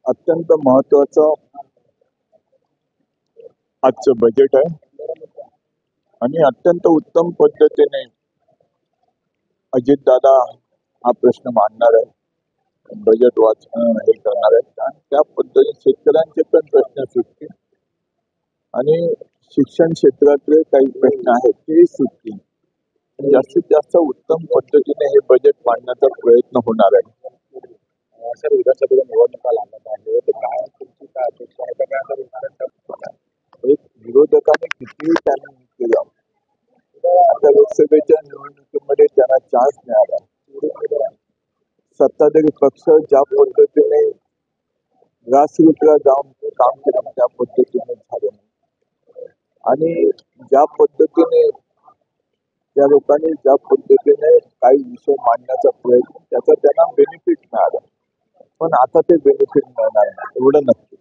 अत्यंत महत्वाचं आजचं बजेट आहे आणि अत्यंत उत्तम पद्धतीने अजितदादा हा प्रश्न मांडणार आहे. बजेट हे करणार आहेत आणि त्या पद्धतीने शेतकऱ्यांचे पण प्रश्न सुटतील आणि शिक्षण क्षेत्रातले काही प्रश्न आहेत तेही सुटतील. जास्तीत जास्त उत्तम पद्धतीने हे बजेट मांडण्याचा प्रयत्न होणार आहे. सर, विधानसभेच्या निवडणुका लागत आहे तर काय तुमची काय अपेक्षा आहे? एक विरोधकाने कितीही त्यांना केलं, आता लोकसभेच्या निवडणुकीमध्ये त्यांना चान्स मिळाला. सत्ताधारी पक्ष ज्या पद्धतीने ग्रासरूटला जाऊन काम केलं त्या पद्धतीने झालं नाही आणि ज्या पद्धतीने त्या लोकांनी ज्या पद्धतीने काही विषय मांडण्याचा प्रयत्न त्याचा त्यांना बेनिफिट मिळाला, पण आता ते बेनिफिट मिळणार नाही एवढं नक्की.